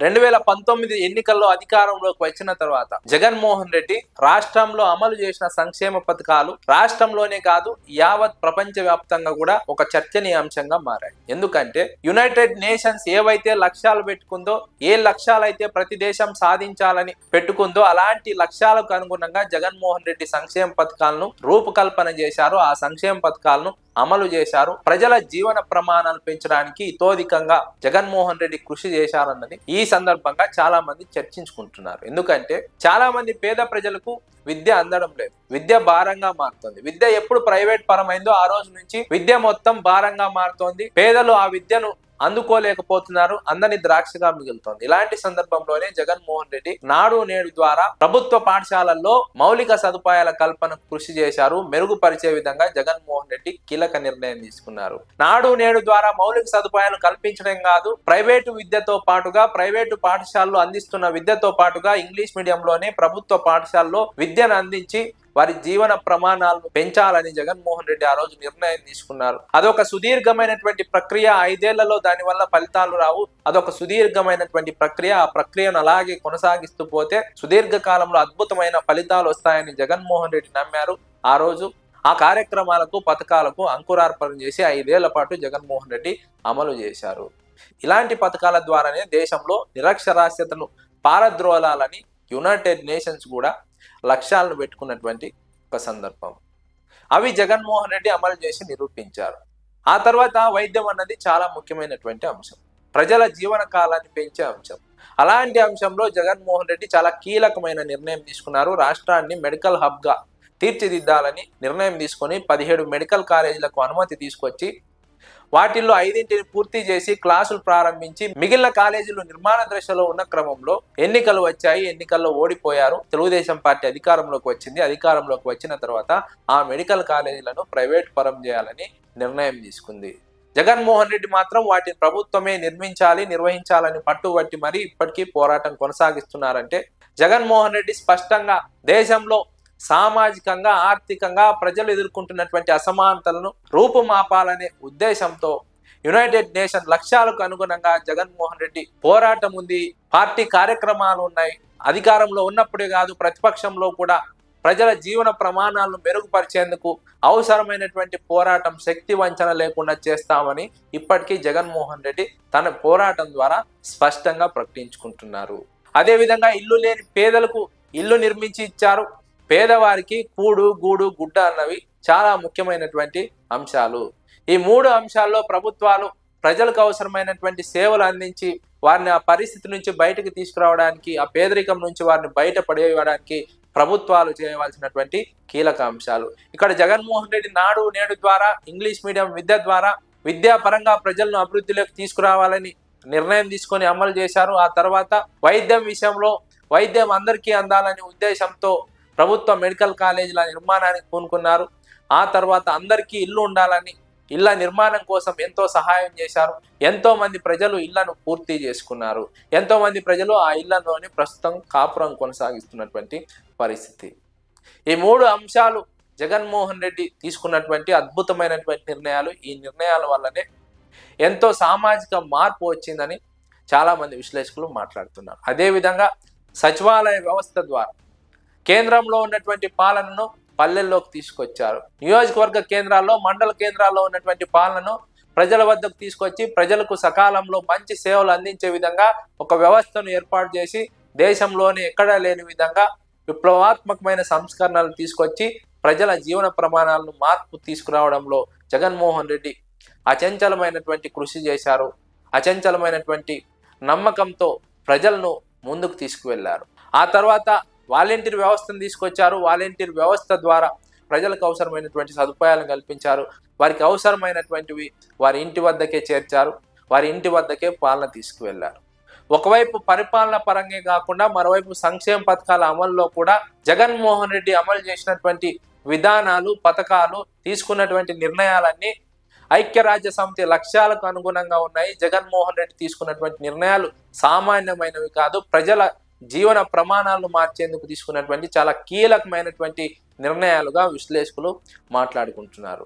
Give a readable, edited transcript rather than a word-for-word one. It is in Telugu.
2019 ఎన్నికల్లో అధికారంలోకి వచ్చిన తర్వాత జగన్మోహన్ రెడ్డి రాష్ట్రంలో అమలు చేసిన సంక్షేమ పథకాలు రాష్ట్రంలోనే కాదు యావత్ ప్రపంచ వ్యాప్తంగా కూడా ఒక చర్చనీయాంశంగా మారాయి. ఎందుకంటే యునైటెడ్ నేషన్స్ ఏవైతే లక్ష్యాలు పెట్టుకుందో, ఏ లక్ష్యాలైతే ప్రతి దేశం సాధించాలని పెట్టుకుందో అలాంటి లక్ష్యాలకు అనుగుణంగా జగన్మోహన్ రెడ్డి సంక్షేమ పథకాలను రూపకల్పన చేశారు. ఆ సంక్షేమ పథకాలను అమలు చేశారు. ప్రజల జీవన ప్రమాణాలు పెంచడానికి ఇతోధికంగా జగన్మోహన్ రెడ్డి కృషి చేశారన్నది ఈ సందర్భంగా చాలా మంది చర్చించుకుంటున్నారు. ఎందుకంటే చాలా మంది పేద ప్రజలకు విద్య అందడం లేదు. విద్య భారంగా మారుతోంది. విద్య ఎప్పుడు ప్రైవేట్ పరమైందో ఆ రోజు నుంచి విద్య మొత్తం భారంగా మారుతోంది. పేదలు ఆ విద్యను అందుకోలేకపోతున్నారు. అందని ద్రాక్షగా మిగులుతోంది. ఇలాంటి సందర్భంలోనే జగన్మోహన్ రెడ్డి నాడు నేడు ద్వారా ప్రభుత్వ పాఠశాలల్లో మౌలిక సదుపాయాల కల్పన కృషి చేశారు. మెరుగుపరిచే విధంగా జగన్మోహన్ రెడ్డి కీలక నిర్ణయం తీసుకున్నారు. నాడు నేడు ద్వారా మౌలిక సదుపాయాలు కల్పించడం కాదు, ప్రైవేటు విద్యతో పాటుగా ప్రైవేటు పాఠశాలలు అందిస్తున్న విద్యతో పాటుగా ఇంగ్లీష్ మీడియంలోనే ప్రభుత్వ పాఠశాలలో విద్యను అందించి వారి జీవన ప్రమాణాలను పెంచాలని జగన్మోహన్ రెడ్డి ఆ రోజు నిర్ణయం తీసుకున్నారు. అదొక సుదీర్ఘమైనటువంటి ప్రక్రియ. 5 ఏళ్లలో దాని వల్ల ఫలితాలు రావు. అదొక సుదీర్ఘమైనటువంటి ప్రక్రియ. ఆ ప్రక్రియను అలాగే కొనసాగిస్తూ పోతే సుదీర్ఘ కాలంలో అద్భుతమైన ఫలితాలు వస్తాయని జగన్మోహన్ రెడ్డి నమ్మారు. ఆ రోజు ఆ కార్యక్రమాలకు పథకాలకు అంకురార్పణ చేసి 5 ఏళ్ల పాటు జగన్మోహన్ రెడ్డి అమలు చేశారు. ఇలాంటి పథకాల ద్వారానే దేశంలో నిరక్షరాస్యతను పారద్రోలాలని యునైటెడ్ నేషన్స్ కూడా లక్ష్యాలను పెట్టుకున్నటువంటి ఒక సందర్భం. అవి జగన్మోహన్ రెడ్డి అమలు చేసి నిరూపించారు. ఆ తర్వాత వైద్యం అన్నది చాలా ముఖ్యమైనటువంటి అంశం, ప్రజల జీవన కాలాన్ని పెంచే అంశం. అలాంటి అంశంలో జగన్మోహన్ రెడ్డి చాలా కీలకమైన నిర్ణయం తీసుకున్నారు. రాష్ట్రాన్ని మెడికల్ హబ్గా తీర్చిదిద్దాలని నిర్ణయం తీసుకొని 17 మెడికల్ కాలేజీలకు అనుమతి తీసుకొచ్చి వాటిల్లో 5ని పూర్తి చేసి క్లాసులు ప్రారంభించి మిగిలిన కాలేజీలు నిర్మాణ దశలో ఉన్న క్రమంలో ఎన్నికలు వచ్చాయి. ఎన్నికల్లో ఓడిపోయారు. తెలుగుదేశం పార్టీ అధికారంలోకి వచ్చింది. అధికారంలోకి వచ్చిన తర్వాత ఆ మెడికల్ కాలేజీలను ప్రైవేట్ పరం చేయాలని నిర్ణయం తీసుకుంది. జగన్మోహన్ రెడ్డి మాత్రం వాటిని ప్రభుత్వమే నిర్వహించాలని పట్టుబట్టి మరి ఇప్పటికీ పోరాటం కొనసాగిస్తున్నారంటే జగన్మోహన్ రెడ్డి స్పష్టంగా దేశంలో సామాజికంగా ఆర్థికంగా ప్రజలు ఎదుర్కొంటున్నటువంటి అసమానతలను రూపుమాపాలనే ఉద్దేశంతో యునైటెడ్ నేషన్ లక్ష్యాలకు అనుగుణంగా జగన్మోహన్ రెడ్డి పోరాటం ఉంది. పార్టీ కార్యక్రమాలు ఉన్నాయి. అధికారంలో ఉన్నప్పుడే కాదు ప్రతిపక్షంలో కూడా ప్రజల జీవన ప్రమాణాలను మెరుగుపరిచేందుకు అవసరమైనటువంటి పోరాటం శక్తి వంచన లేకుండా చేస్తామని ఇప్పటికీ జగన్మోహన్ రెడ్డి తన పోరాటం ద్వారా స్పష్టంగా ప్రకటించుకుంటున్నారు. అదేవిధంగా ఇల్లు లేని పేదలకు ఇల్లు నిర్మించి ఇచ్చారు. పేదవారికి కూడు గూడు గుడ్డ అన్నవి చాలా ముఖ్యమైనటువంటి అంశాలు. ఈ 3 అంశాల్లో ప్రభుత్వాలు ప్రజలకు అవసరమైనటువంటి సేవలు అందించి వారిని ఆ పరిస్థితి నుంచి బయటకు తీసుకురావడానికి, ఆ పేదరికం నుంచి వారిని బయటపడేయడానికి ప్రభుత్వాలు చేయవలసినటువంటి కీలక అంశాలు. ఇక్కడ జగన్మోహన్ రెడ్డి నాడు నేడు ద్వారా ఇంగ్లీష్ మీడియం విద్య ద్వారా విద్యాపరంగా ప్రజలను అభివృద్ధిలోకి తీసుకురావాలని నిర్ణయం తీసుకొని అమలు చేశారు. ఆ తర్వాత వైద్యం విషయంలో వైద్యం అందరికీ అందాలనే ఉద్దేశంతో ప్రభుత్వ మెడికల్ కాలేజీల నిర్మాణానికి పూనుకున్నారు. ఆ తర్వాత అందరికీ ఇల్లు ఉండాలని ఇళ్ల నిర్మాణం కోసం ఎంతో సహాయం చేశారు. ఎంతో మంది ప్రజలు ఇళ్లను పూర్తి చేసుకున్నారు. ఎంతో మంది ప్రజలు ఆ ఇళ్లలోనే ప్రస్తుతం కాపురం కొనసాగిస్తున్నటువంటి పరిస్థితి. ఈ 3 అంశాలు జగన్మోహన్ రెడ్డి తీసుకున్నటువంటి అద్భుతమైనటువంటి నిర్ణయాలు. ఈ నిర్ణయాల వల్లనే ఎంతో సామాజిక మార్పు వచ్చిందని చాలా మంది విశ్లేషకులు మాట్లాడుతున్నారు. అదేవిధంగా సచివాలయ వ్యవస్థ ద్వారా కేంద్రంలో ఉన్నటువంటి పాలనను పల్లెల్లోకి తీసుకొచ్చారు. నియోజకవర్గ కేంద్రాల్లో మండల కేంద్రాల్లో ఉన్నటువంటి పాలనను ప్రజల వద్దకు తీసుకొచ్చి ప్రజలకు సకాలంలో మంచి సేవలు అందించే విధంగా ఒక వ్యవస్థను ఏర్పాటు చేసి దేశంలోనే ఎక్కడా లేని విధంగా విప్లవాత్మకమైన సంస్కరణలు తీసుకొచ్చి ప్రజల జీవన ప్రమాణాలను మార్పు తీసుకురావడంలో జగన్మోహన్ రెడ్డి అచంచలమైనటువంటి కృషి చేశారు. అచంచలమైనటువంటి నమ్మకంతో ప్రజలను ముందుకు తీసుకువెళ్లారు. ఆ తర్వాత వాలంటీర్ వ్యవస్థను తీసుకొచ్చారు. వాలంటీర్ వ్యవస్థ ద్వారా ప్రజలకు అవసరమైనటువంటి సదుపాయాలను కల్పించారు. వారికి అవసరమైనటువంటివి వారి ఇంటి వద్దకే చేర్చారు. వారి ఇంటి వద్దకే పాలన తీసుకువెళ్లారు. ఒకవైపు పరిపాలన పరంగా కాకుండా మరోవైపు సంక్షేమ పథకాల అమల్లో కూడా జగన్మోహన్ రెడ్డి అమలు చేసినటువంటి విధానాలు, పథకాలు, తీసుకున్నటువంటి నిర్ణయాలన్నీ ఐక్యరాజ్య సమితి లక్ష్యాలకు అనుగుణంగా ఉన్నాయి. జగన్మోహన్ రెడ్డి తీసుకున్నటువంటి నిర్ణయాలు సామాన్యమైనవి కాదు. ప్రజల జీవన ప్రమాణాలను మార్చేందుకు తీసుకున్నటువంటి చాలా కీలకమైనటువంటి నిర్ణయాలుగా విశ్లేషకులు మాట్లాడుకుంటున్నారు.